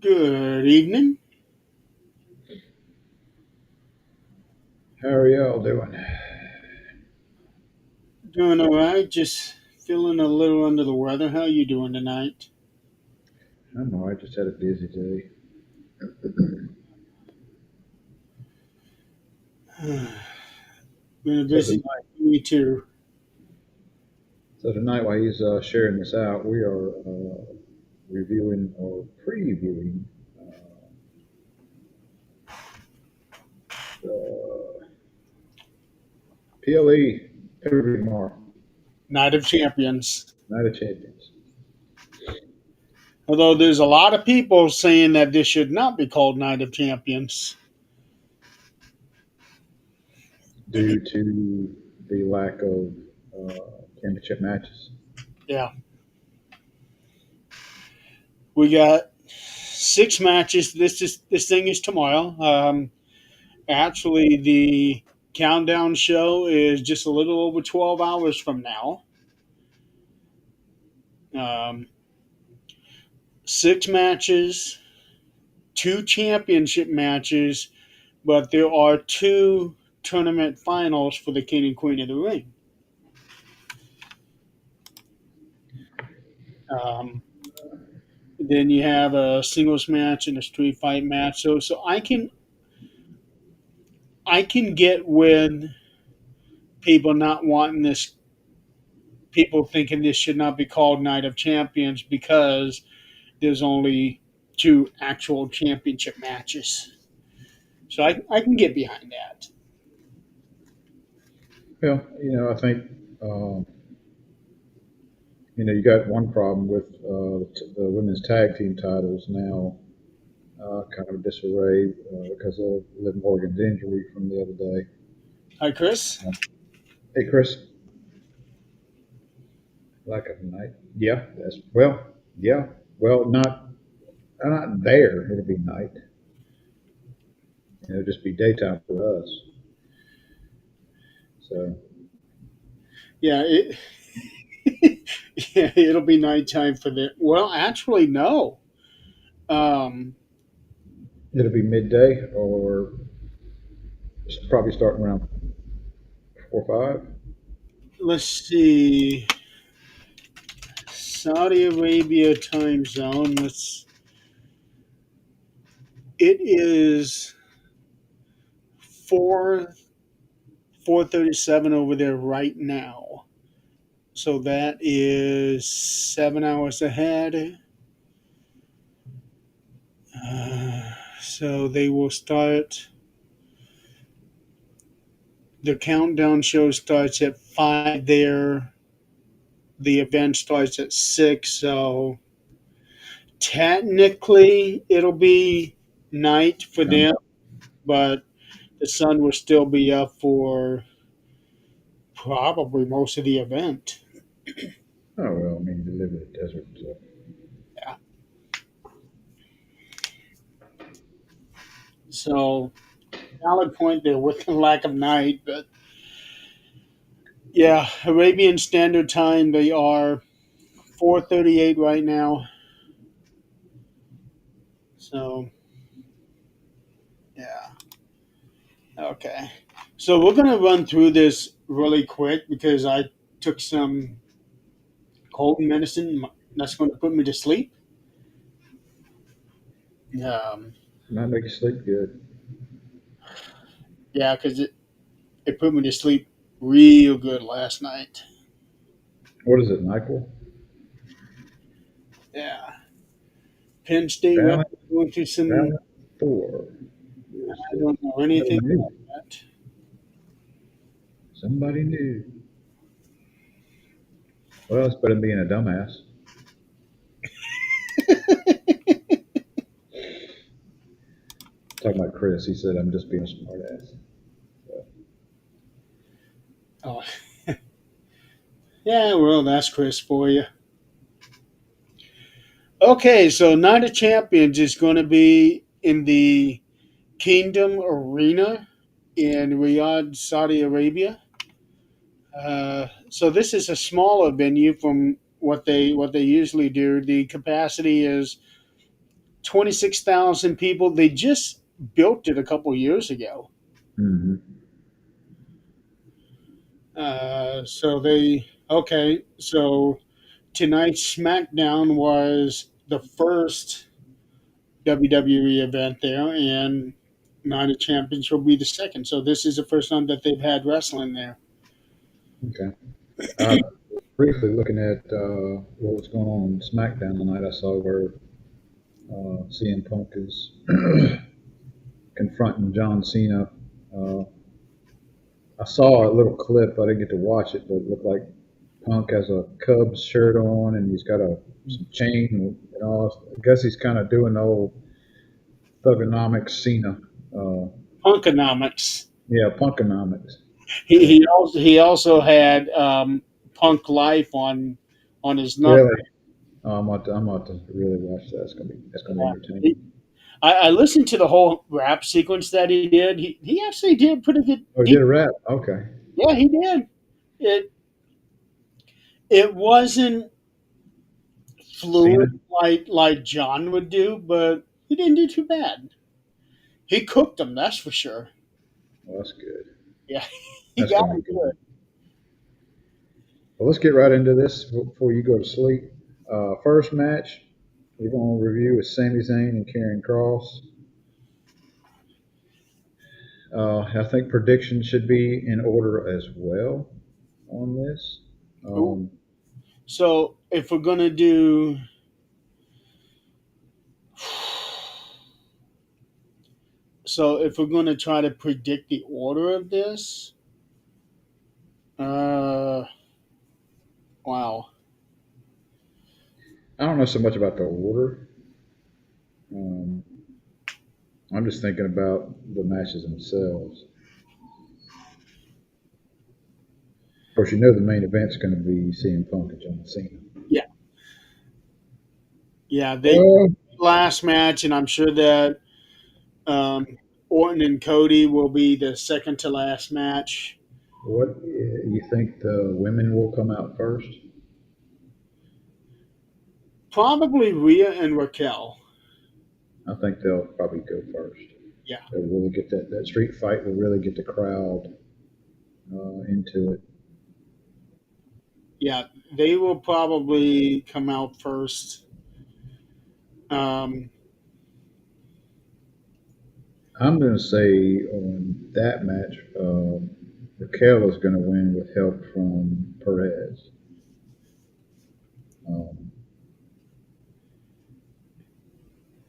Good evening. How are y'all doing? Doing all right. Just feeling a little under the weather. How you doing tonight? I'm all right. Just had a busy day. Been a So busy tonight, night. Me too. while he's sharing this out, we are reviewing or previewing the PLE pay-per-view tomorrow, Night of Champions. Night of Champions, Although there's a lot of people saying that this should not be called Night of Champions. due to the lack of championship matches. Yeah, we got 6 matches. This thing is tomorrow. Actually, the countdown show is just a little over 12 hours from now. Um, 6 matches, 2 championship matches, but there are 2 tournament finals for the King and Queen of the Ring. Um, then you have a singles match and a street fight match. So I can get with people not wanting this, people thinking this should not be called Night of Champions because there's only 2 actual championship matches. So I can get behind that. Well, I think um, you got one problem with the women's tag team titles now, kind of disarray because of Liv Morgan's injury from the other day. Hi, Chris. Hey, Chris. Like a night. Yeah, that's well. Yeah, well, not there. It'll be night. It'll just be daytime for us. So Yeah, yeah, it'll be nighttime for the. Well, actually, no. Um, it'll be midday, or probably starting around 4 or 5. let's see. Saudi Arabia time zone. It is 4:37 over there right now. So that is 7 hours ahead. So they will start. The countdown show starts at 5 there. The event starts at 6. So technically, it'll be night for them, but the sun will still be up for probably most of the event. Oh well, I mean, you live in the desert, so Yeah. So valid point there with the lack of night, but yeah, Arabian Standard Time they are 4:38 right now. So yeah, okay. So we're gonna run through this really quick because I took some cold medicine that's going to put me to sleep. Um, Might make you sleep good. yeah, because it put me to sleep real good last night. What is it, NyQuil? Yeah. Penn State right Valiant, going through some. Valiant 4. Is I it? don't know Somebody anything new. about that. Somebody new. Well, it's better than being a dumbass. Talking about Chris, he said I'm just being a smartass. So, Oh, yeah. Well, that's Chris for you. Okay, so Night of Champions is going to be in the Kingdom Arena in Riyadh, Saudi Arabia. So this is a smaller venue from what they usually do. The capacity is 26,000 people. They just built it a couple years ago. hmm So tonight's SmackDown was the first WWE event there, and Night of Champions will be the second. So this is the first time that they've had wrestling there. Okay. Briefly looking at what was going on in SmackDown tonight, I saw where CM Punk is confronting John Cena. Uh, I saw a little clip. I didn't get to watch it, but it looked like Punk has a Cubs shirt on and he's got a some chain and all. I guess he's kind of doing the old thugonomics Cena. Uh, Punkonomics. yeah, Punkonomics. So He also had Punk Life on his number. really, I'm about to really watch that. That's gonna be He, entertaining. I listened to the whole rap sequence that he did. He actually did pretty good. Oh, he did a rap. Okay. Yeah, he did. It it wasn't Cena. fluid like John would do, but he didn't do too bad. He cooked them, that's for sure. Well, that's good. Yeah, he That's got gonna be them good. good. Well, let's get right into this before you go to sleep. First match we're going to review is Sami Zayn and Karrion Kross. I think predictions should be in order as well on this. Ooh. Um, So if we're gonna do, if we're gonna try to predict the order of this, uh, wow. I don't know so much about the order. Um, I'm just thinking about the matches themselves. Of course, you know the main event's going to be CM Punk and John Cena. Yeah, yeah. They Well, last match, and I'm sure that um, Orton and Cody will be the second to last match. what you think the women will come out first? Probably Rhea and Raquel. I think they'll probably go first. Yeah, They'll really get that street fight will really get the crowd into it. yeah. They will probably come out first. Um, I'm going to say on that match, Raquel is going to win with help from Perez. Um,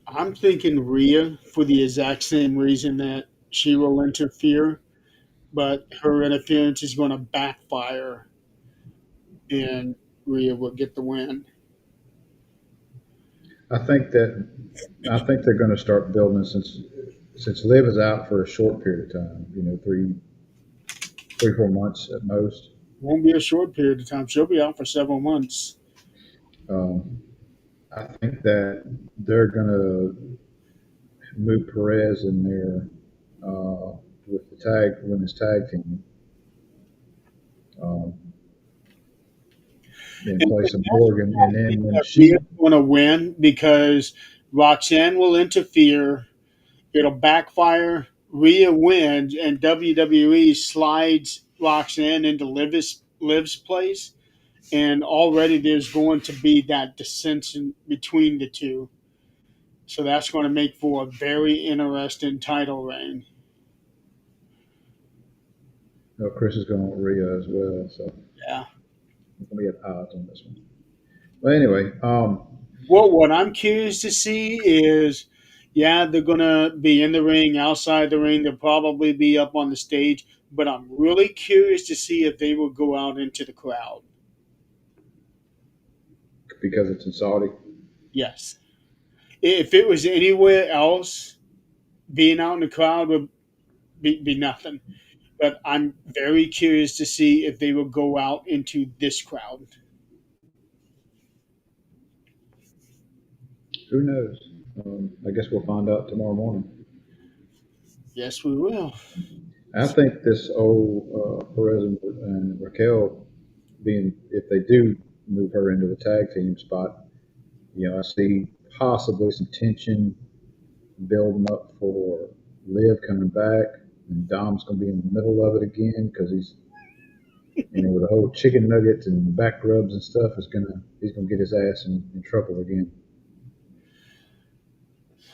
I'm thinking Rhea for the exact same reason that she will interfere, but her interference is going to backfire, and Rhea will get the win. I think that I think they're going to start building since Liv is out for a short period of time. You know, 3, 4 months at most. Won't be a short period of time. She'll be out for several months. Um, I think that they're going to move Perez in there with the women's tag team. Um, in And place of Morgan, and then when she Rhea's going to win because Roxanne will interfere. It'll backfire. Rhea wins, and WWE slides Roxanne into Liv's place, and already there's going to be that dissension between the two. So that's going to make for a very interesting title reign. No, Chris is going to want Rhea as well, so Yeah. I'm going to be at odds on this one. But anyway, Well, what I'm curious to see is, yeah, they're going to be in the ring, outside the ring. They'll probably be up on the stage. But I'm really curious to see if they will go out into the crowd. because it's in Saudi. Yes. If it was anywhere else, being out in the crowd would be nothing. But I'm very curious to see if they will go out into this crowd. Who knows? I guess we'll find out tomorrow morning. Yes, we will. I think this old Perez and Raquel being, if they do move her into the tag team spot, I see possibly some tension building up for Liv coming back, and Dom's going to be in the middle of it again because he's, with the whole chicken nuggets and back rubs and stuff, he's gonna get his ass in trouble again.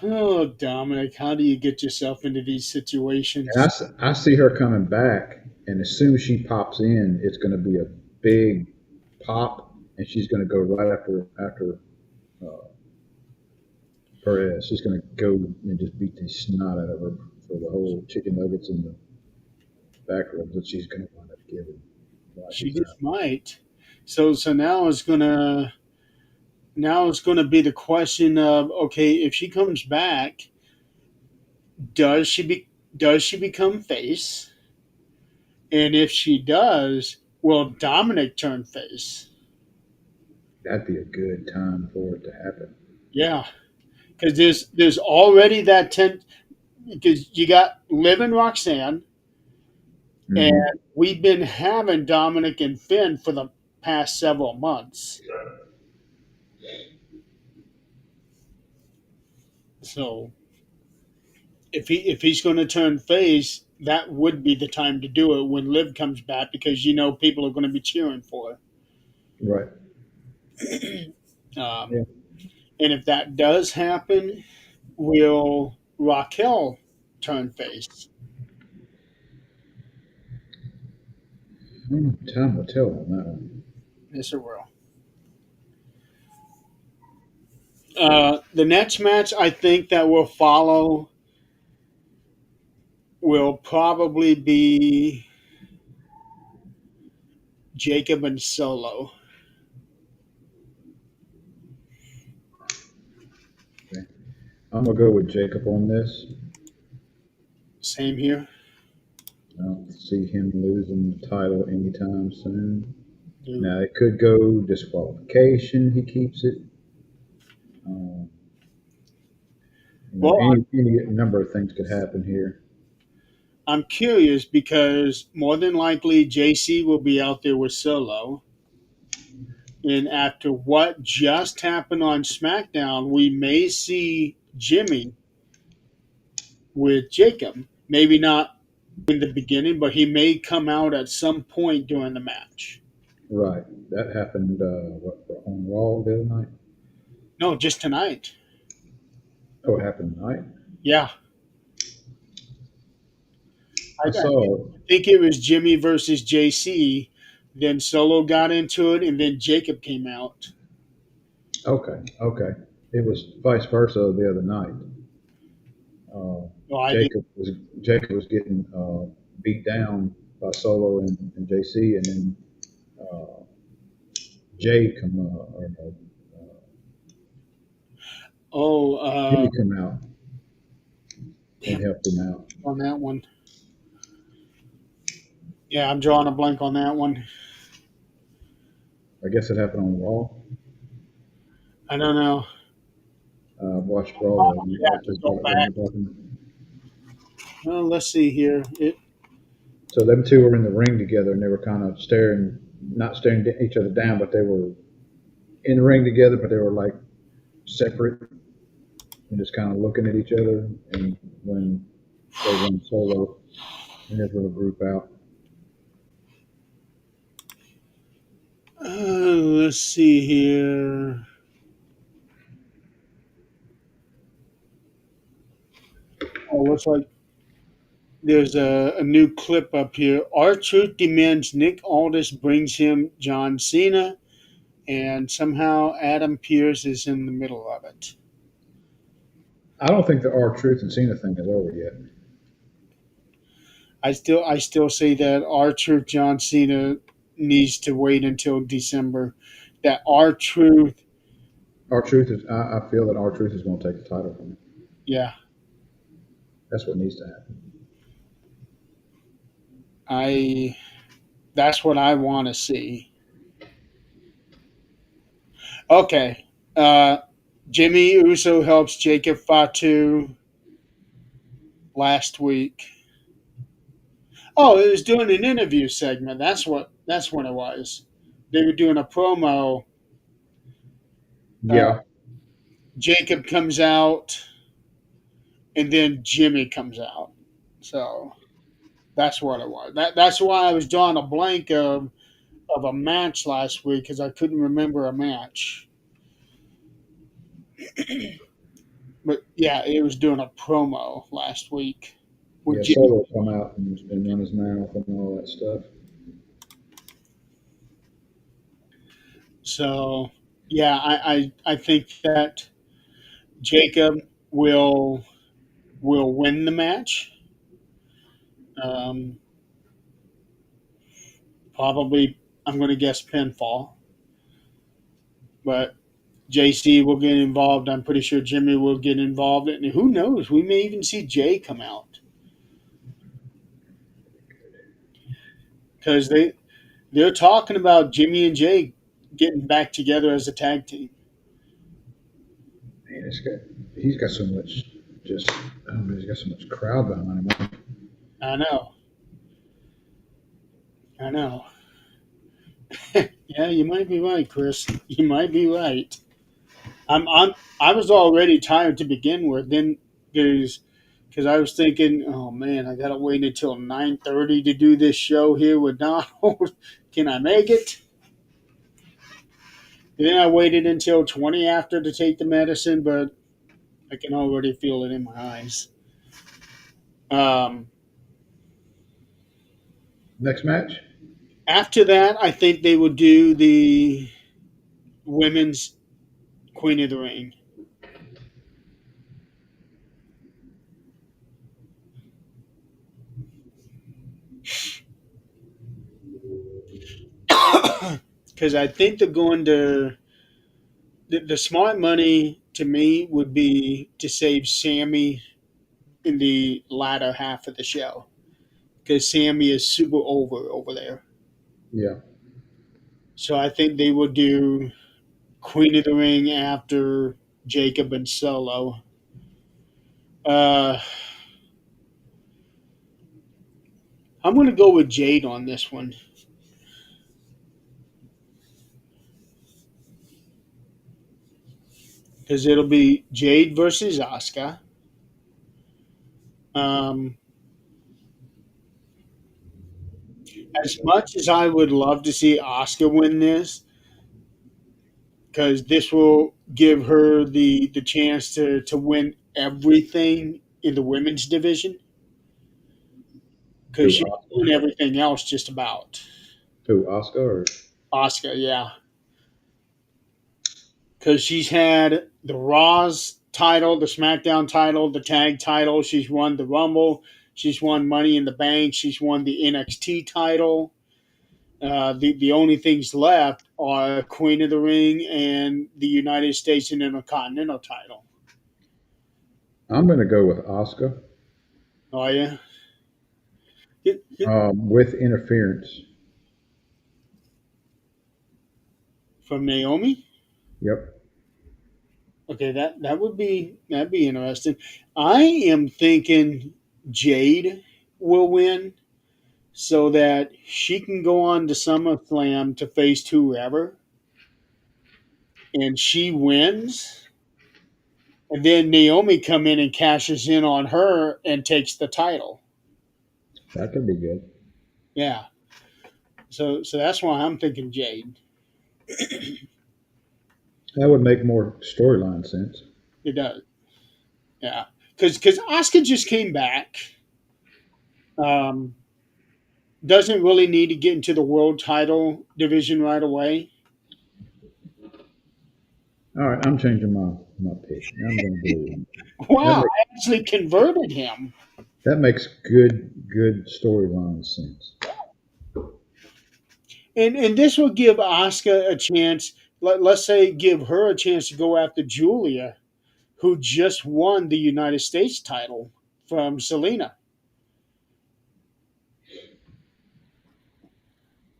Oh, Dominic, how do you get yourself into these situations? And I see her coming back, and as soon as she pops in, it's going to be a big pop, and she's going to go right after Perez. She's going to go and just beat the snot out of her for the whole chicken nuggets and the back rubs that she's going to wind up giving. She just might. So now it's gonna be the question of, okay, if she comes back, does she become face? And if she does, will Dominic turn face? That'd be a good time for it to happen. Yeah, because there's already that tent, because you got Liv and Roxanne, Mm-hmm. and we've been having Dominic and Finn for the past several months. So if he's going to turn face, that would be the time to do it when Liv comes back, because people are going to be cheering for her. Right. Yeah. And if that does happen, will Raquel turn face? Time will tell on that one. Yes, it will. The next match I think that will follow will probably be Jacob and Solo. Okay. I'm gonna go with Jacob on this. Same here. I don't see him losing the title anytime soon. Now it could go disqualification. He keeps it. Any number of things could happen here. I'm curious because more than likely JC will be out there with Solo. And after what just happened on SmackDown, we may see Jimmy with Jacob. Maybe not in the beginning, but he may come out at some point during the match. Right. That happened on Raw the other night? No, just tonight. Oh, it happened tonight? Yeah. I saw I think it was Jimmy versus JC. Then Solo got into it, and then Jacob came out. Okay. It was vice versa the other night. Jacob was getting beat down by Solo and JC, and then Jay Jimmy come out and helped him out on that one. Yeah, I'm drawing a blank on that one. I guess it happened on Raw. I don't know. Watched Raw. Well, let's see here. So them two were in the ring together, and they were kind of not staring each other down, but they were in the ring together, but they were like separate and just kind of looking at each other. And when they went Solo and his little group out. Let's see here. Oh, looks like there's a new clip up here. R-Truth demands Nick Aldis brings him John Cena, and somehow Adam Pearce is in the middle of it. I don't think the R Truth and Cena thing is over yet. I still say that R-Truth John Cena needs to wait until December. That R-Truth, R Truth is. I feel that R Truth is going to take the title from him. yeah, That's what needs to happen. I that's what I want to see. Okay, uh, Jimmy Uso helps Jacob Fatu last week. Oh, it was doing an interview segment. That's what it was. They were doing a promo. Uh, Yeah, Jacob comes out, and then Jimmy comes out. So that's what it was. That's why I was drawing a blank of a match last week because I couldn't remember a match. But yeah, it was doing a promo last week with yeah. Jimmy. Solo come out and run his mouth and all that stuff. So yeah, I think that Jacob will will win the match. Um, Probably, I'm going to guess pinfall, but JC will get involved. I'm pretty sure Jimmy will get involved, and who knows? We may even see Jay come out because they're talking about Jimmy and Jay getting back together as a tag team. Man, he's got so much. Just I don't know. He's got so much crowd behind him. I know, I know. Yeah, you might be right, Chris. You might be right. I was already tired to begin with. Then there's because I was thinking, oh man, I gotta wait until 9:30 to do this show here with Donald. Can I make it? And then I waited until 20 after to take the medicine, but I can already feel it in my eyes. Um, Next match. After that, I think they would do the women's Queen of the Ring. Because I think they're going to the smart money to me would be to save Sammy in the latter half of the show because Sammy is super over there. Yeah, So I think they would do Queen of the Ring after Jacob and Solo. Uh, I'm going to go with Jade on this one because it'll be Jade versus Asuka. Um, as much as I would love to see Asuka win this, because this will give her the chance to win everything in the women's division because who she's won everything else just about. Oscar or Asuka, yeah, because she's had the Raw's title, the SmackDown title, the Tag title. She's won the Rumble. She's won Money in the Bank. She's won the NXT title. The only things left are Queen of the Ring and the United States and Intercontinental title. I'm going to go with Oscar Oh yeah, with interference. from Naomi. Yep. Okay, that'd be interesting. I am thinking Jade will win so that she can go on to SummerSlam to face whoever, and she wins, and then Naomi come in and cashes in on her and takes the title. That could be good. Yeah, so that's why I'm thinking Jade. That would make more storyline sense. It does. Yeah. Because Oscar just came back. Um, doesn't really need to get into the world title division right away. All right, I'm changing my pick. I'm going to do that. Wow, Makes I actually converted him. that makes good storyline sense. And this will give Oscar a chance. Let's say give her a chance to go after Julia, who just won the United States title from Selena.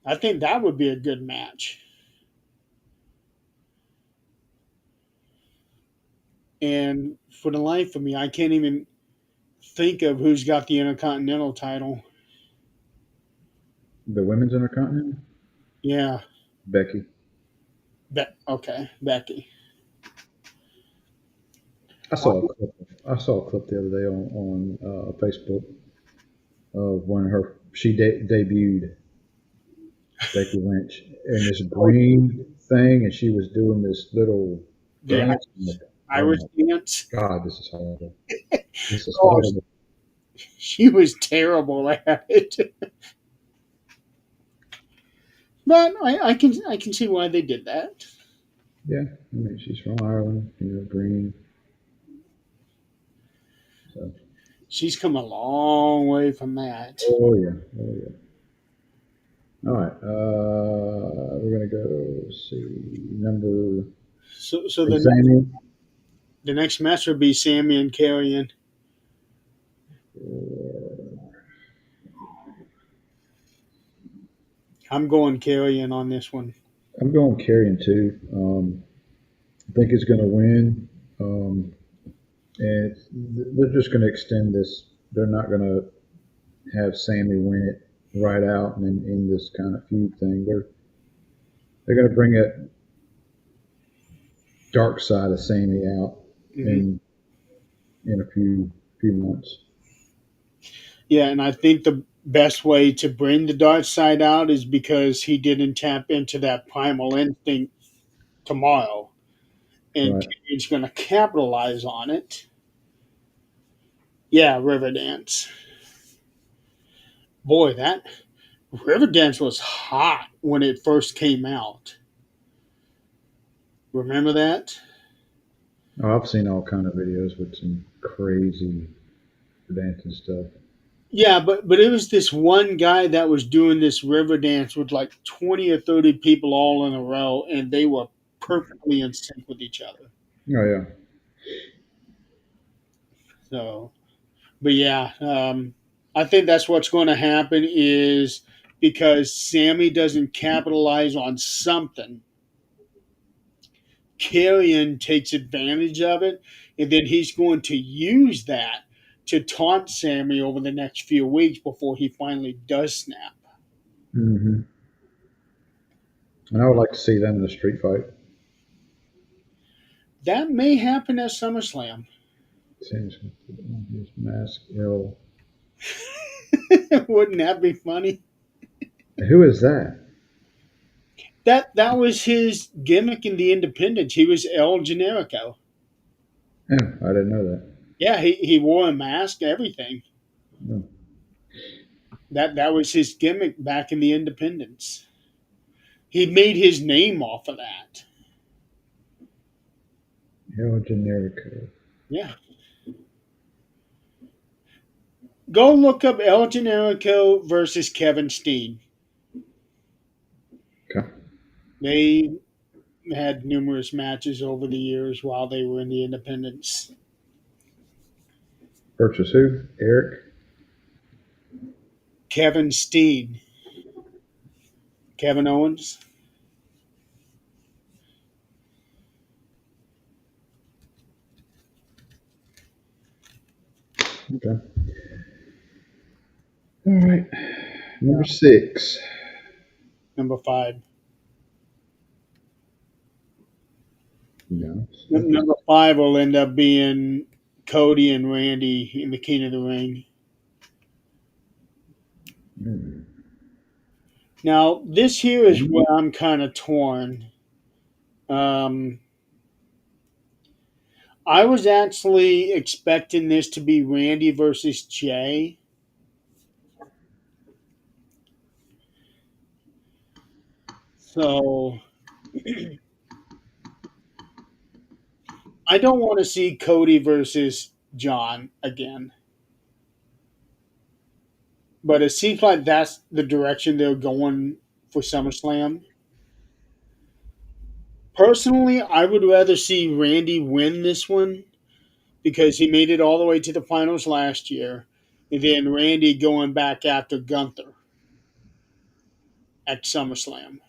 I think that would be a good match. And for the life of me, I can't even think of who's got the Intercontinental title. The women's intercontinental, Yeah, Becky. Okay, Becky. I saw a clip. I saw a clip the other day on Facebook of when she debuted Becky Lynch in this green thing, and she was doing this little The dance. Oh Irish my dance. God, this is horrible. This is Oh, horrible. she was terrible at it. But I can see why they did that. Yeah, I mean she's from Ireland, green. So, She's come a long way from that. oh yeah, oh yeah. All right, we're gonna go. Let's see, number So three, Sammy. the next match would be Sammy and Carrion. I'm going Carrion on this one. I'm going Carrion too. I think he's going to win, and they're just going to extend this. They're not going to have Sammy win it right out and then in this kind of feud thing. They're going to bring a dark side of Sammy out Hmm. in a few months. Yeah, and I think the best way to bring the dark side out is because he didn't tap into that primal instinct tomorrow, and Right. Carrion's going to capitalize on it. Yeah, Riverdance. Boy, that Riverdance was hot when it first came out. Remember that? Oh, I've seen all kind of videos with some crazy dancing stuff. Yeah, but it was this one guy that was doing this river dance with like 20 or 30 people all in a row, and they were perfectly in sync with each other. Oh yeah. So, but yeah, I think that's what's going to happen is because Sammy doesn't capitalize on something, Carrion takes advantage of it, and then he's going to use that to taunt Sammy over the next few weeks before he finally does snap. hmm And I would like to see them in a street fight. That may happen at SummerSlam. Seems his mask. Wouldn't that be funny? Who is that? That was his gimmick in the Independence. He was El Generico. Oh, I didn't know that. Yeah, he wore a mask, everything. No. That was his gimmick back in the Independence. He made his name off of that. El Generico. Yeah. Go look up El Generico versus Kevin Steen. Okay. They had numerous matches over the years while they were in the Independence. Versus who? Eric? Kevin Steen. Kevin Owens. Okay. All right. Number 6. Number 5. No. Number 5 will end up being Cody and Randy in the King of the Ring. Hmm. Now, this here is where I'm kind of torn. Um, I was actually expecting this to be Randy versus Jay. So I don't want to see Cody versus John again. But it seems like that's the direction they're going for SummerSlam. Personally, I would rather see Randy win this one because he made it all the way to the finals last year. And then Randy going back after Gunther at SummerSlam.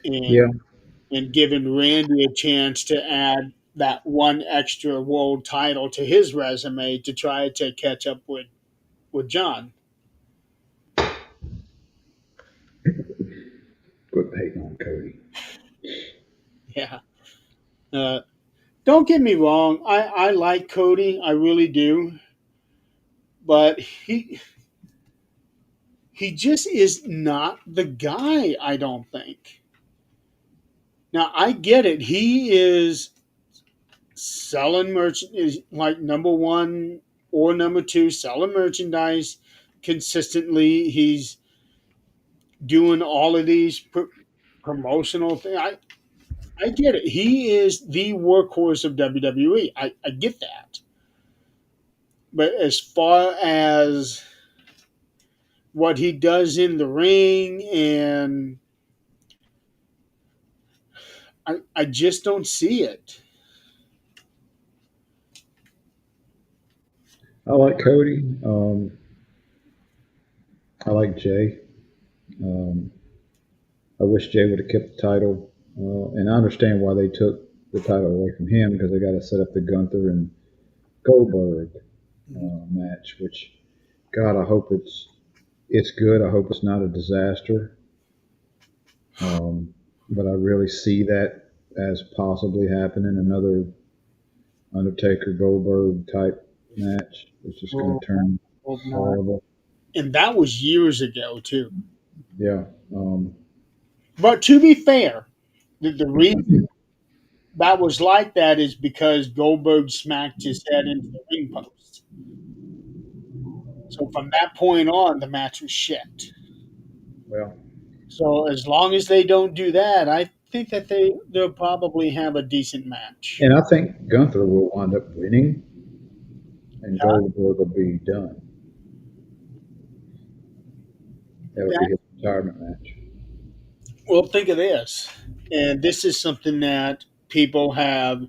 Yeah, And giving Randy a chance to add that one extra world title to his resume to try to catch up with John. quit hating on Cody. Yeah. Uh, don't get me wrong. I like Cody. I really do. But he just is not the guy, I don't think. Now, I get it. He is selling merch is like number one or number two, selling merchandise consistently. He's doing all of these promotional things. I get it. He is the workhorse of WWE. I get that. But as far as what he does in the ring, and I just don't see it. I like Cody. I like Jay. Um, I wish Jay would have kept the title, and I understand why they took the title away from him because they got to set up the Gunther and Goldberg match. Which, God, I hope it's good. I hope it's not a disaster. But I really see that as possibly happening. Another Undertaker Goldberg type match. It's just going Oh, to turn hope not. horrible. And that was years ago too. Yeah. But to be fair, the reason that was like that is because Goldberg smacked his head into the ring post. So from that point on, the match was shit. Well, So as long as they don't do that, I think that they'll probably have a decent match. and I think Gunther will wind up winning, and Yeah, Goldberg will be done. That'll be that, his retirement match. well, think of this, and this is something that people have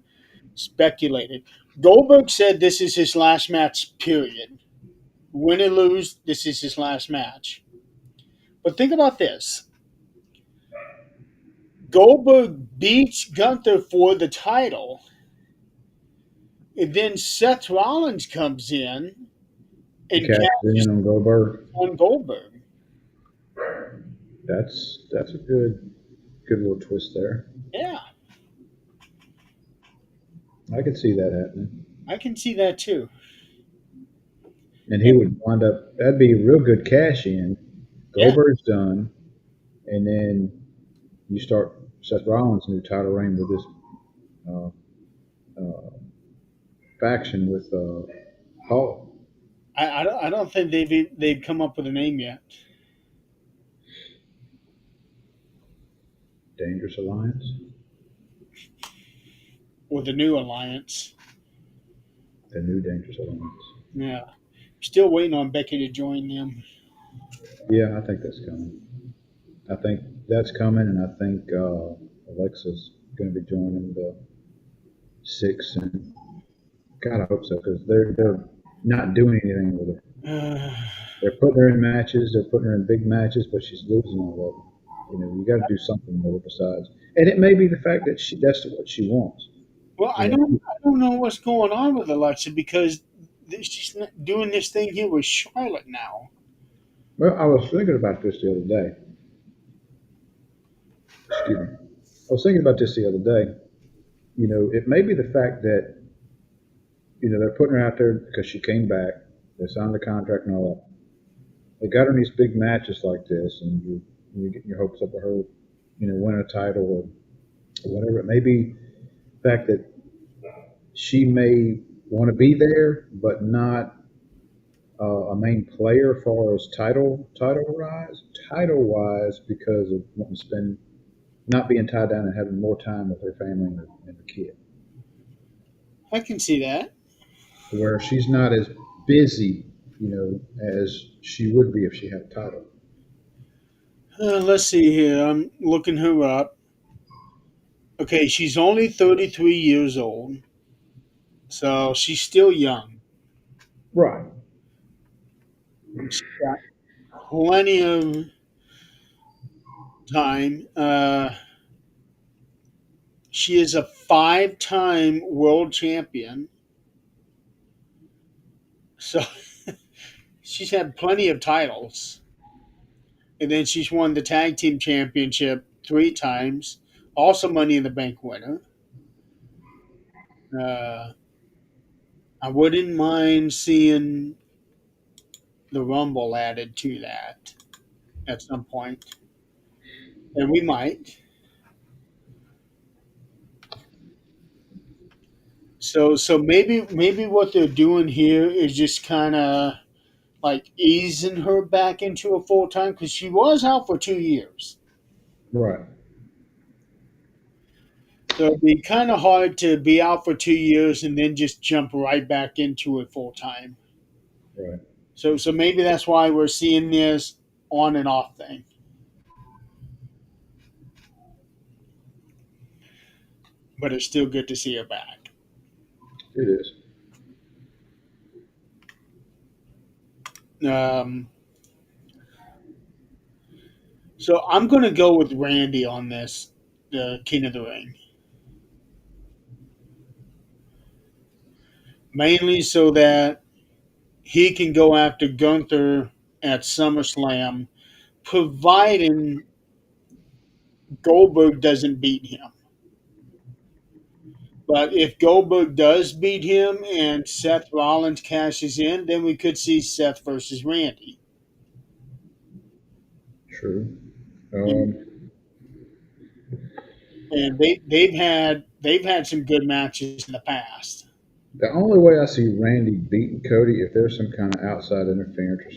speculated. Goldberg said this is his last match. Period. Win or lose, this is his last match. But think about this: Goldberg beats Gunther for the title, and then Seth Rollins comes in He and cashed cashes in on Goldberg. on Goldberg. That's a good little twist there. Yeah, I could see that happening. I can see that too. And he And would wind up. That'd be a real good cash in. yeah, Goldberg's done, and then you start Seth Rollins' new title reign with this uh, uh, faction with Hulk. I don't think they've come up with a name yet. Dangerous Alliance. Or the new alliance. The new Dangerous Alliance. Yeah, still waiting on Becky to join them. Yeah, I think that's coming. I think that's coming, and I think Alexa's going to be joining the six. And God, I hope so because they're not doing anything with her. They're putting her in matches. They're putting her in big matches, but she's losing all of them. You got to do something with her besides. And it may be the fact that that's what she wants. Well, You know, I don't know what's going on with Alexa because she's not doing this thing here with Charlotte now. well, I was thinking about this the other day. Excuse me. I was thinking about this the other day. It may be the fact that they're putting her out there because she came back. They signed the contract and all that. They got her in these big matches like this, and you're getting your hopes up of her win a title or whatever it may be. The fact that she may want to be there, but not a main player as far as title wise, because of wanting to spend not being tied down and having more time with her family and her kid, I can see that. where she's not as busy, as she would be if she had a title. Let's see here. I'm looking her up. Okay, she's only 33 years old, so she's still young. Right. She's got plenty of time. She is a five-time world champion, so she's had plenty of titles. And then she's won the tag team championship three times, also Money in the Bank winner. Uh, I wouldn't mind seeing the Rumble added to that at some point, and we might. So maybe what they're doing here is just kind of like easing her back into a full time because she was out for 2 years. Right. So it'd be kind of hard to be out for 2 years and then just jump right back into it full time. Right. So maybe that's why we're seeing this on and off thing. But it's still good to see her back. It is. Um, so I'm going to go with Randy on this, the King of the Ring, mainly so that he can go after Gunther at SummerSlam, providing Goldberg doesn't beat him. But if Goldberg does beat him and Seth Rollins cashes in, then we could see Seth versus Randy. True. And, and they've had some good matches in the past. The only way I see Randy beating Cody if there's some kind of outside interference or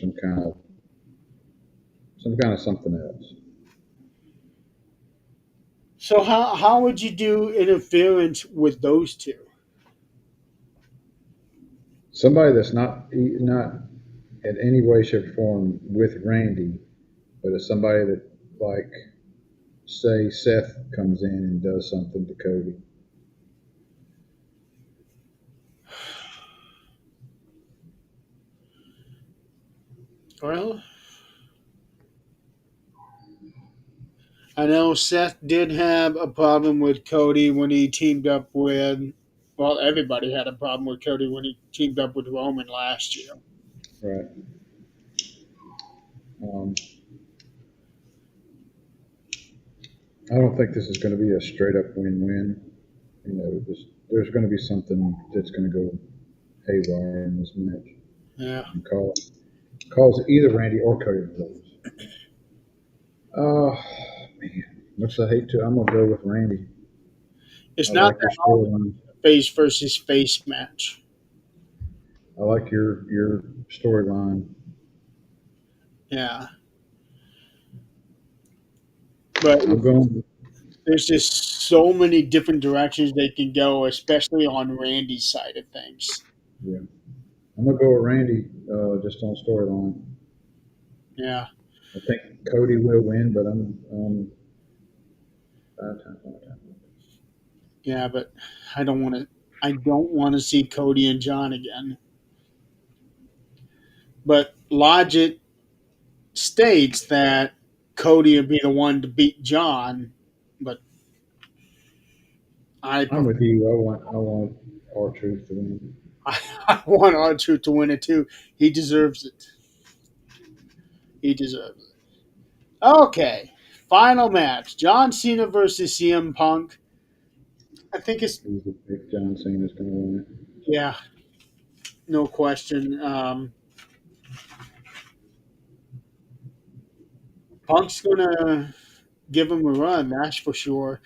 some kind of something else. So how would you do interference with those two? Somebody that's not in any way, shape, or form with Randy, but it's somebody that, like, say Seth comes in and does something to Cody. Well, I know Seth did have a problem with Cody when he teamed up with. Well, everybody had a problem with Cody when he teamed up with Roman last year. Right. Um, I don't think this is going to be a straight up win-win. There's going to be something that's going to go haywire in this match Yeah, and cause either Randy or Cody to lose. Oh man, much I hate to, I'm gonna go with Randy. it's I not like your that always storyline. a face versus face match. I like your storyline. Yeah, but I'm going. there's just so many different directions they can go, especially on Randy's side of things. Yeah, I'm gonna go with Randy. Just on storyline. Yeah, I think Cody will win, but I'm five times, five times. yeah, but I don't want to. I don't want to see Cody and John again. But logic states that Cody would be the one to beat John, but I I'm prefer, with you. I want R-Truth to win. I want R-Truth to win it too. He deserves it. He deserves it. Okay, final match: John Cena versus CM Punk. I think it's Who's the big John Cena's gonna win yeah, no question. Punk's gonna. give him a run. That's for sure.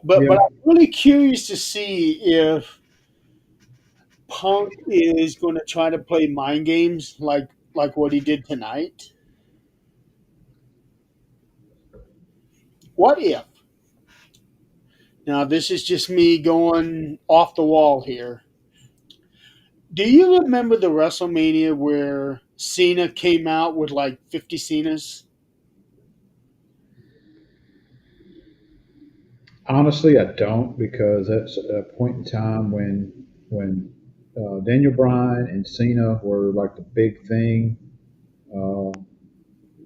But Yeah, I'm really curious to see if Punk is going to try to play mind games like what he did tonight. What if? Now this is just me going off the wall here. Do you remember the WrestleMania where Cena came out with like 50 Cenas? honestly, I don't because that's a point in time when Daniel Bryan and Cena were like the big thing, uh,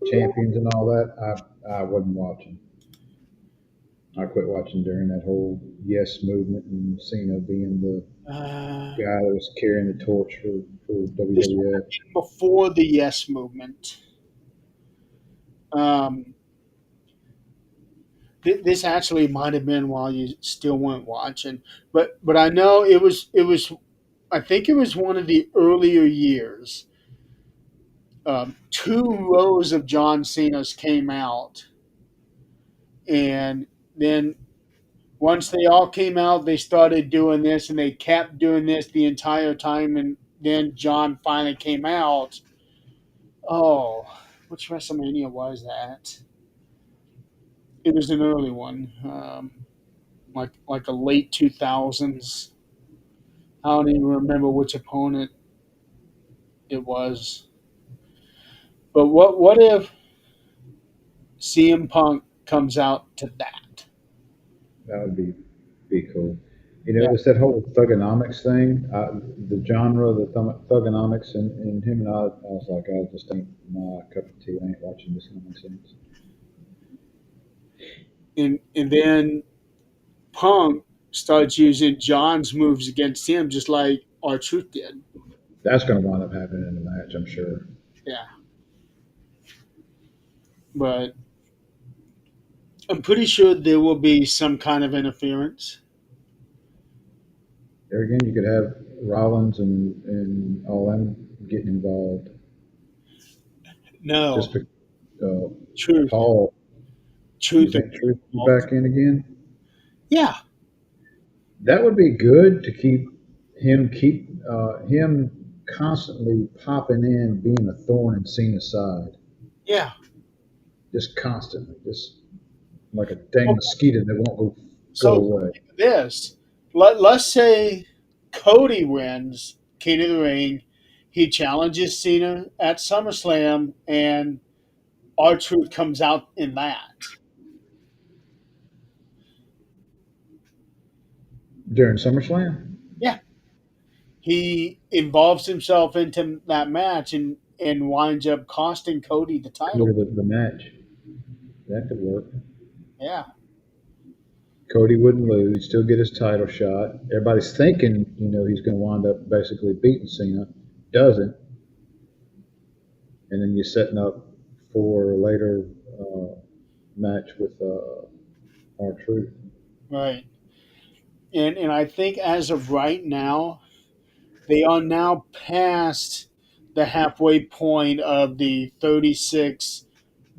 champions and all that. I wasn't watching. I quit watching during that whole Yes movement and Cena being the Uh, guy that was carrying the torch for this would WWF. have been before the Yes movement. Um, this actually might have been while you still weren't watching, but I know it was. I think it was one of the earlier years. Two rows of John Cena's came out, and then once they all came out, they started doing this, and they kept doing this the entire time. And then John finally came out. Oh, which WrestleMania was that? It was an early one, like a late 2000s. I don't even remember which opponent it was. But what if CM Punk comes out to that? That would be cool. You know, Yeah, it's that whole thugonomics thing, the genre, the thugonomics, and him and I was like, I just ain't my cup of tea. I ain't watching this nonsense. and then Punk starts using John's moves against him, just like our Truth did. That's going to wind up happening in the match, I'm sure. Yeah, but I'm pretty sure there will be some kind of interference. There again, you could have Rollins and all them getting involved. No, Just be, uh, Truth, Paul, you Truth, think Truth be involved. back in again? Yeah, That would be good to keep him constantly popping in, being a thorn in Cena's side, yeah. just constantly, just like a dang Well, mosquito that won't go so away. this, let's say Cody wins King of the Ring. He challenges Cena at SummerSlam, and our Truth comes out in that. During SummerSlam, Yeah, he involves himself into that match and winds up costing Cody the Cody title. the match, that could work. Yeah, Cody wouldn't lose, he'd still get his title shot. Everybody's thinking, he's going to wind up basically beating Cena. Doesn't, and then you're setting up for a later match with our Truth. right. And I think as of right now, they are now past the halfway point of the 36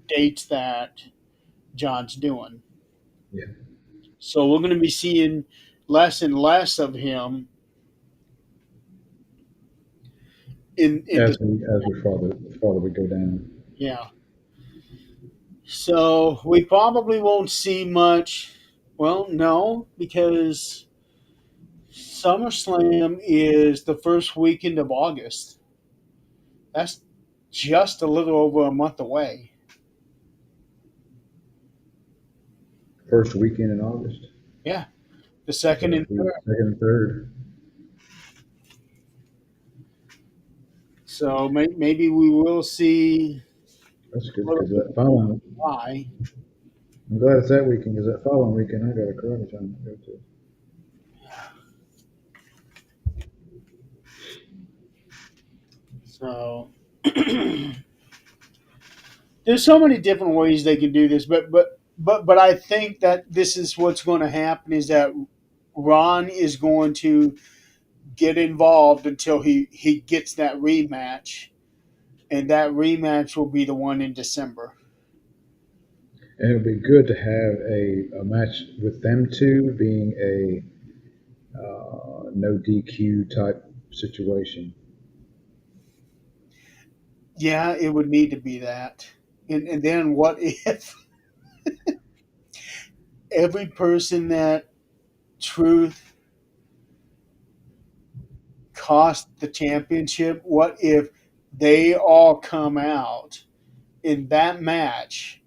dates that John's doing. Yeah, So we're going to be seeing less and less of him in the as we farther we go down. yeah. So we probably won't see much. Well, no, because SummerSlam is the first weekend of August. That's just a little over a month away. First weekend in August, Yeah, the second so and it'd be third. second and third. So maybe we will see That's a good little because bit that following, why. I'm glad it's that weekend because that following weekend I got a karate tournament to go to. So there's so many different ways they can do this, but I think that this is what's going to happen is that Ron is going to get involved until he gets that rematch, and that rematch will be the one in December. And it would be good to have a match with them two being a no DQ type situation. Yeah, it would need to be that. And then what if every person that Truth cost the championship? What if they all come out in that match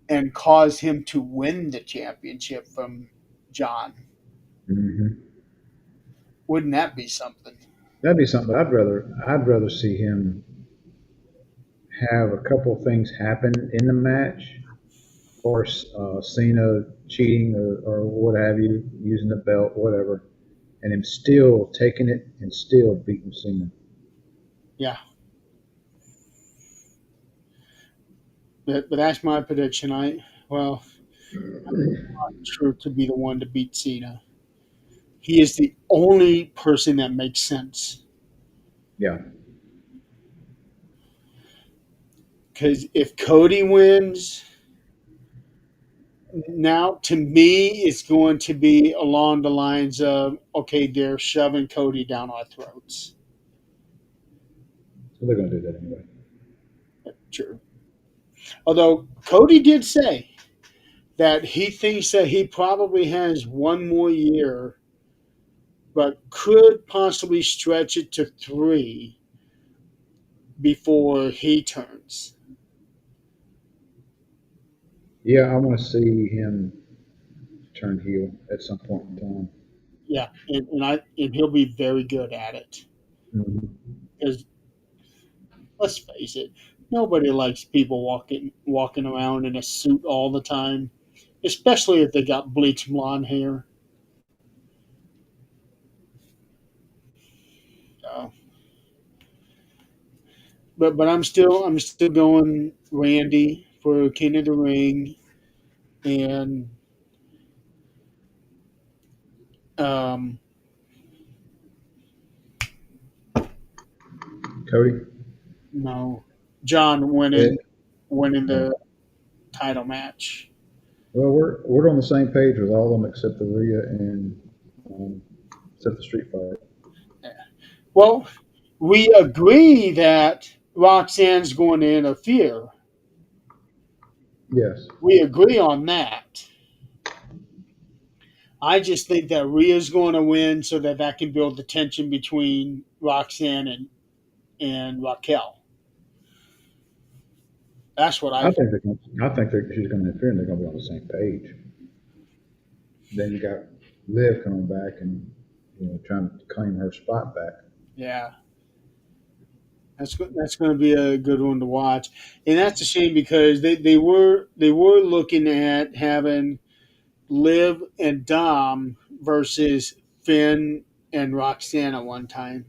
and cause him to win the championship from John? Hmm. Wouldn't that be something? That'd be something I'd rather see him have a couple of things happen in the match, or Cena cheating or what have you, using the belt, whatever, and him still taking it and still beating Cena. Yeah, but that's my prediction. Well, Truth to be the one to beat Cena. He is the only person that makes sense. Yeah, Because if Cody wins, now to me it's going to be along the lines of, okay, they're shoving Cody down our throats. so they're gonna do that anyway. True. Although Cody did say that he thinks that he probably has one more year, but could possibly stretch it to three before he turns. Yeah, I want to see him turn heel at some point in time. Yeah, and he'll be very good at it. Hmm. Because let's face it, nobody likes people walking around in a suit all the time, especially if they got bleached blonde hair. Uh, but I'm still going Randy for King of the Ring, and um, Cody. no, John winning It, winning uh, the title match. well, we're on the same page with all of them except the Rhea and um, except the Street Fight. Well, we agree that Roxanne's going to interfere. Yes, We agree on that. I just think that Rhea's going to win so that that can build the tension between Roxanne and Raquel. That's what I I think. think she's going to interfere, and they're going to be on the same page. Then you got Liv coming back and trying to claim her spot back. Yeah, that's going to be a good one to watch, and that's a shame because they were looking at having Liv and Dom versus Finn and Roxanne at one time.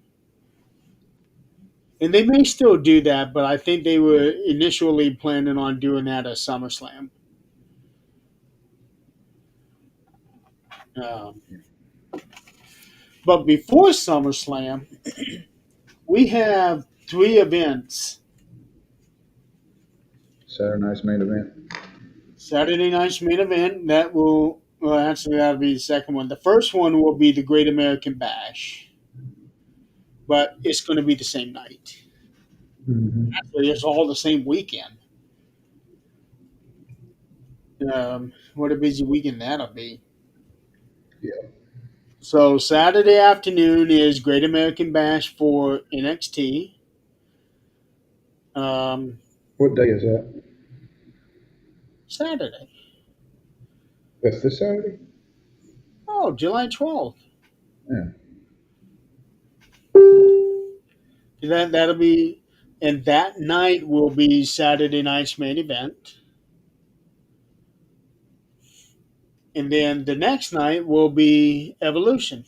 And they may still do that, but I think they were initially planning on doing that at SummerSlam. Um, but before SummerSlam, we have three events. Saturday night's main event. Saturday night's main event that will well actually that'll be the second one. The first one will be the Great American Bash, but it's going to be the same night. Hmm. Actually, it's all the same weekend. What a busy weekend that'll be. Yeah. So Saturday afternoon is Great American Bash for NXT. Um, What day is that? Saturday. That's this Saturday. Oh, July 12th. Yeah. That'll be, and that night will be Saturday night's main event. And then the next night will be Evolution.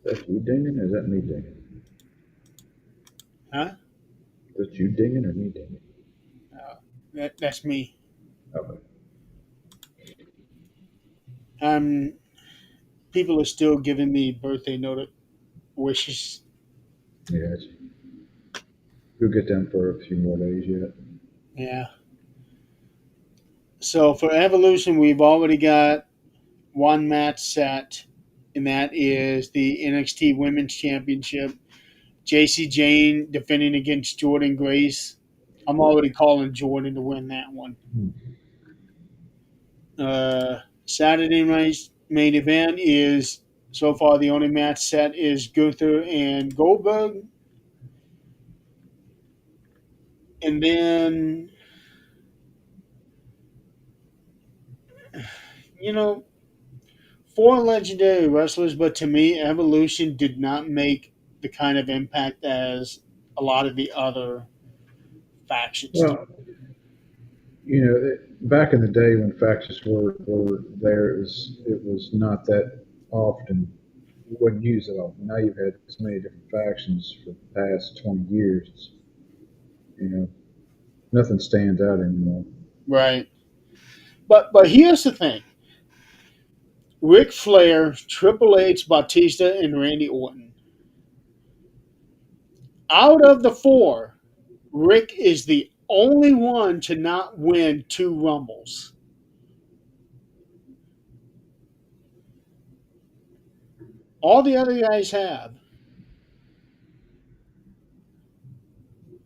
That's you dinging, or is that me dinging? Huh? That's you dinging or me dinging? That's me. Okay. Um, people are still giving me birthday note wishes. Yeah, we'll get them for a few more days yet. Yeah. So for Evolution, we've already got one match set, and that is the NXT Women's Championship. JC Jane defending against Jordan Grace. I'm already calling Jordan to win that one. Saturday night's main event is so far the only match set is Gunther and Goldberg. And then, you know, four legendary wrestlers, but to me, Evolution did not make the kind of impact as a lot of the other factions did. Well, back in the day when factions were there, it was not that often. You wouldn't use it often. Now you've had so many different factions for the past 20 years. You know, nothing stands out anymore. Right. But here's the thing. Ric Flair, Triple H, Batista, and Randy Orton. Out of the four, Rick is the only one to not win two Rumbles. All the other guys have.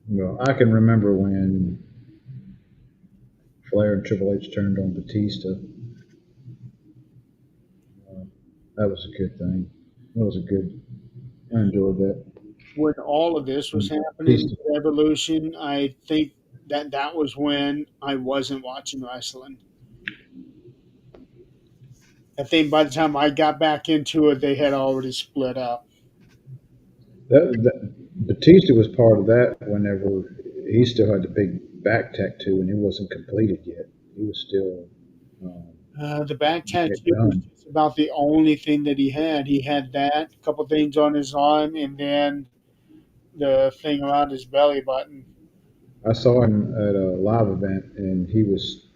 Well, I can remember when Flair and Triple H turned on Batista. That was a good thing. That was a good. I enjoyed that. When all of this was And happening Batista. with Evolution, I think that was when I wasn't watching wrestling. I think by the time I got back into it, they had already split up. Batista was part of that whenever he still had the big back tattoo and it wasn't completed yet. He was still um, The back getting it tattoo was done. just about the only thing that he had. He had that, a couple things on his arm, and then the thing around his belly button. I saw him at a live event and he was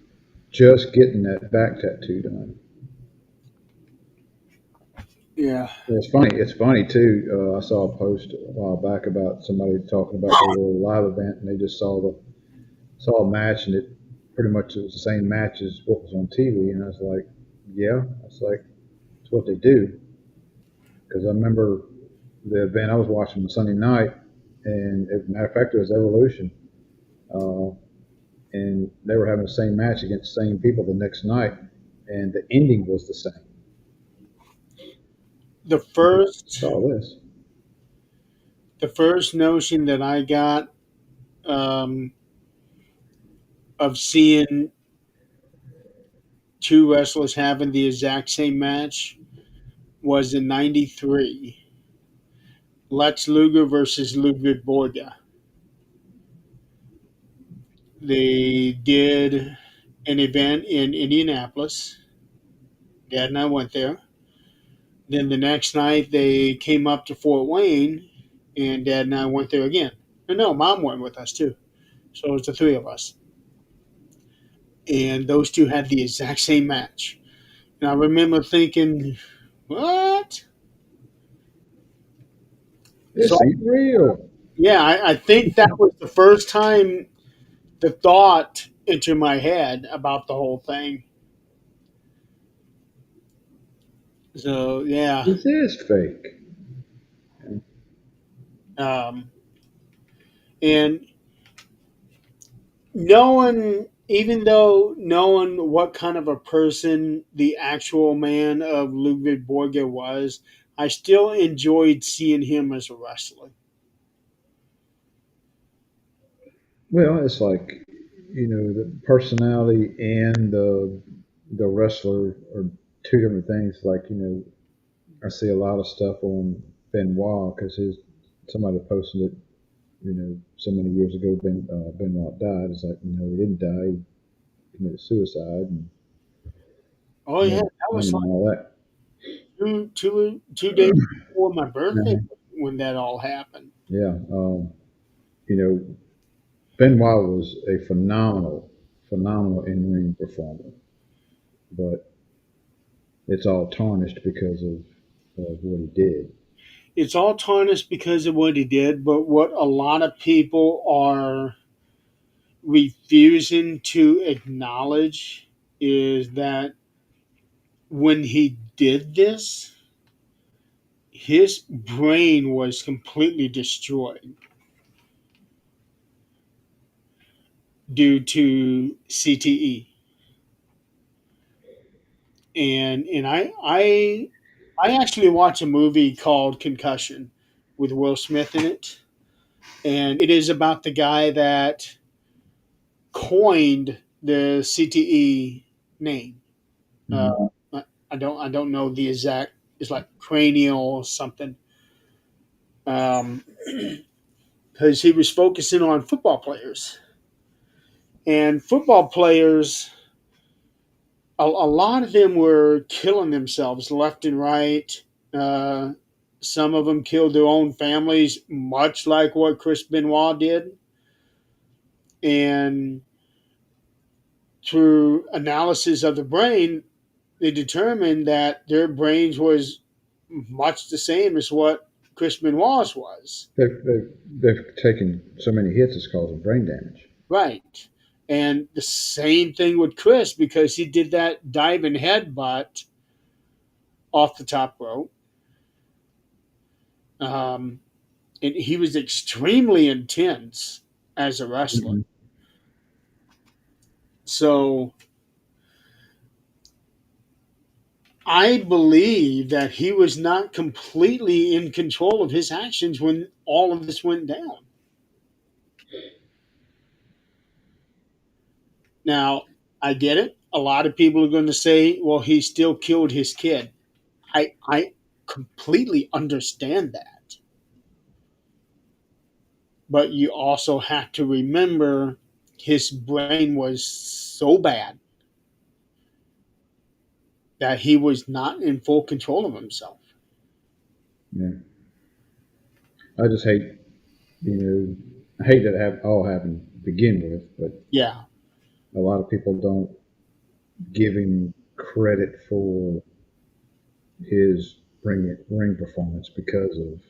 just getting that back tattoo done. Yeah. It's funny. It's funny too. I saw a post a while back about somebody talking about their little live event, and they just saw a match, and it pretty much it was the same match as what was on TV. And I was like, yeah, it's like it's what they do. Because I remember the event I was watching on Sunday night, and as a matter of fact, it was Evolution, uh, and they were having the same match against the same people the next night, and the ending was the same. The I first saw this. the first notion that I got um, of seeing two wrestlers having the exact same match was in '93. Lex Luger versus Ludwig Borga. They did an event in Indianapolis. Dad and I went there. Then the next night they came up to Fort Wayne, and Dad and I went there again. And no, Mom went with us too. So it was the three of us. And those two had the exact same match. And I remember thinking, what? So This ain't real. yeah, I think that was the first time the thought into my head about the whole thing. So yeah, This is fake. um, and knowing, even though knowing what kind of a person the actual man of Ludwig Borga was, I still enjoyed seeing him as a wrestler. Well, it's like the personality and the wrestler are two different things. Like I see a lot of stuff on Benoit because his somebody posted it. So many years ago, Benoit died. It's like he didn't die. He committed suicide and Oh yeah, that was and like all that. two days before my birthday Uh, when that all happened. yeah, you know, Benoit was a phenomenal in ring performer, but it's all tarnished because of what he did. It's all tarnished because of what he did, but what a lot of people are refusing to acknowledge is that when he did this, his brain was completely destroyed due to CTE. And I actually watched a movie called Concussion with Will Smith in it, and it is about the guy that coined the CTE name. Uh, Hmm. I don't know the exact. It's like cranial something. Um, because he was focusing on football players, and football players, a lot of them were killing themselves left and right. Uh, some of them killed their own families, much like what Chris Benoit did. And through analysis of the brain, they determined that their brains was much the same as what Chris Benoit's was. They've taken so many hits, it's causing brain damage. Right. And the same thing with Chris because he did that diving headbutt off the top rope. Um, and he was extremely intense as a wrestler. Hmm. So I believe that he was not completely in control of his actions when all of this went down. Now, I get it. A lot of people are going to say, well, he still killed his kid. I completely understand that. But you also have to remember his brain was so bad that he was not in full control of himself. Yeah, I just hate, I hate that it all happened to begin with, but Yeah. a lot of people don't give him credit for his ring performance because of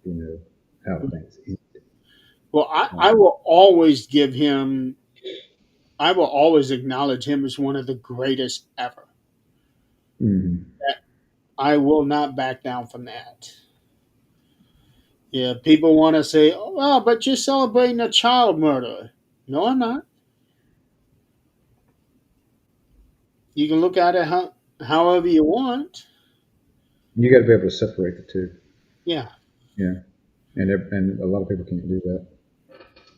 you know how things end. Well, I Um, will always give him, I will always acknowledge him as one of the greatest ever. mhm. I will not back down from that. Yeah, people want to say, oh, well, but you're celebrating a child murderer. No, I'm not. You can look at it however you want. You got to be able to separate the two. Yeah. Yeah, and a lot of people can't do that.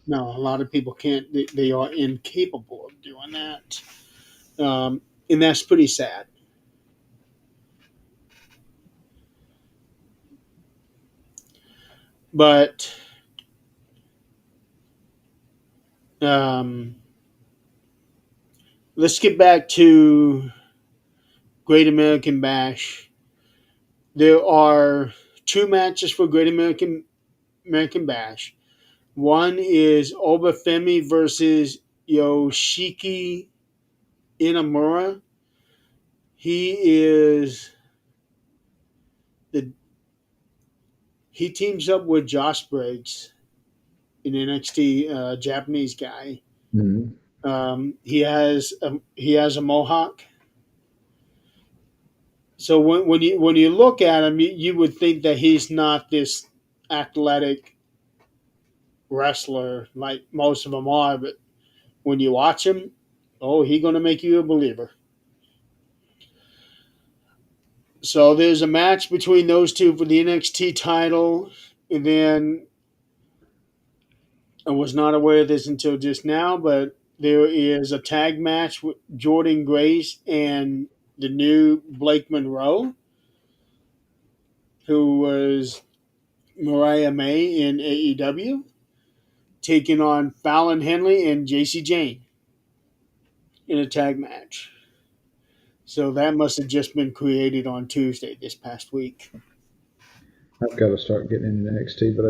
No, a lot of people can't. They are incapable of doing that. And that's pretty sad. But um, let's get back to Great American Bash. There are two matches for Great American Bash. One is Obafemi versus Yoshiki Inamura. He is the he teams up with Josh Briggs in NXT, Japanese guy. Hmm. He has a mohawk. So when you look at him, you would think that he's not this athletic wrestler like most of them are, but when you watch him, oh, he's gonna make you a believer. So there's a match between those two for the NXT title, and then I was not aware of this until just now, but there is a tag match with Jordan Grace and the new Blake Monroe, who was Mariah May in AEW, taking on Fallon Henley and JC Jane in a tag match. So that must have just been created on Tuesday this past week. I've got to start getting into NXT, but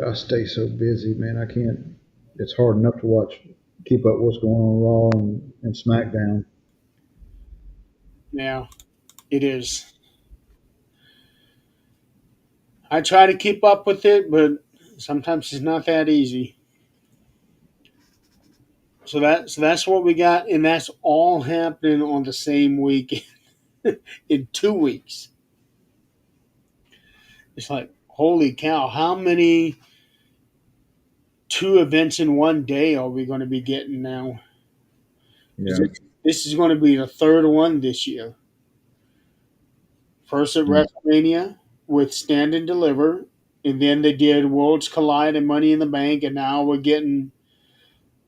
I stay so busy, man. I can't. It's hard enough to keep up what's going on Raw and SmackDown. Yeah. It is. I try to keep up with it, but sometimes it's not that easy. So that's what we got, and that's all happening on the same week in 2 weeks. It's like, holy cow, how many two events in one day are we going to be getting now? Yeah. This is going to be the third one this year. First at Mm. WrestleMania with Stand and Deliver, and then they did Worlds Collide and Money in the Bank, and now we're getting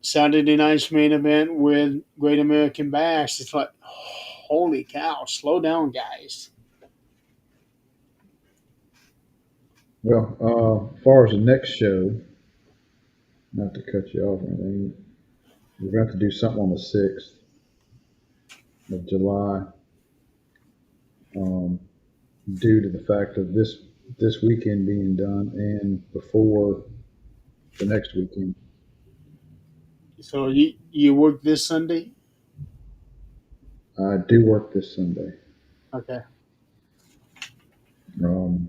Saturday Night's main event with Great American Bash. It's like, holy cow, slow down, guys. Well, as far as the next show, not to cut you off or anything, we're going to have to do something on the 6th of July, um, due to the fact of this weekend being done and before the next weekend. So you work this Sunday? I do work this Sunday. Okay. Um,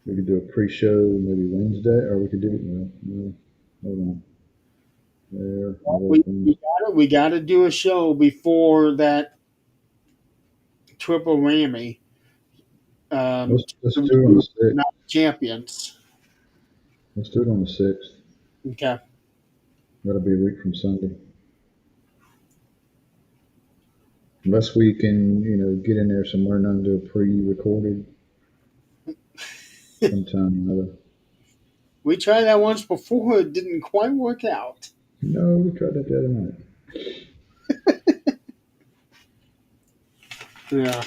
we could do a pre-show maybe Wednesday, or we could do no, hold on. There, Well, I'm we, working. we gotta we gotta do a show before that triple whammy. Let's do it on the Not 6th. champions. Let's do it on the 6th. Okay. That'll be a week from Sunday. Unless we can, get in there somewhere and undo a pre-recorded sometime or another. We tried that once before. It didn't quite work out. No, we tried that the other night. Yeah.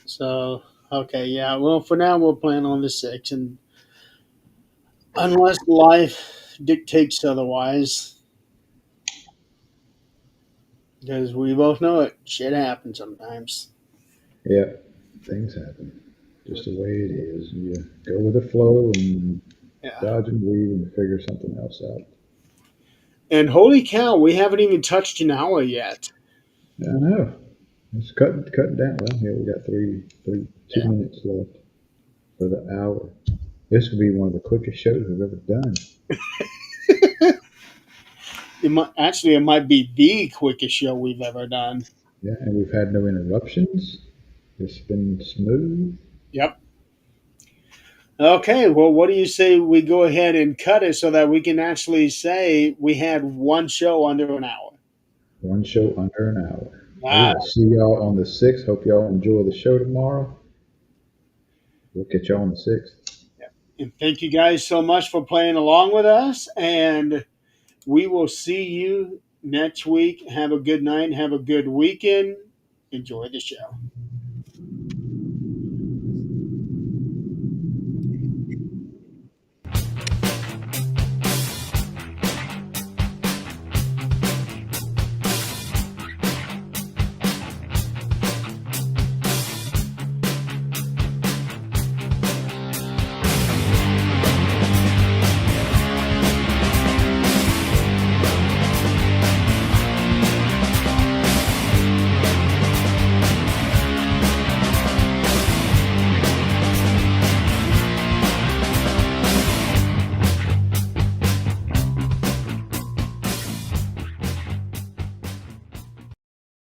So okay, yeah. Well, for now we'll plan on the 6th, and unless life dictates otherwise, because we both know it, shit happens sometimes. Yeah, things happen. Just the way it is. You go with the flow and Yeah. dodge and weave and figure something else out. And holy cow, we haven't even touched an hour yet. Yeah, I know. It's cutting down. Well, yeah, we got 2 Yeah. minutes left for the hour. This could be one of the quickest shows we've ever done. It might be the quickest show we've ever done. Yeah, and we've had no interruptions. It's been smooth. Yep. Okay, well, what do you say we go ahead and cut it so that we can actually say we had one show under an hour? One show under an hour. We Ah, will see y'all on the 6th. Hope y'all enjoy the show tomorrow. We'll catch y'all on the 6th. and thank you guys so much for playing along with us. And we will see you next week. Have a good night. Have a good weekend. Enjoy the show.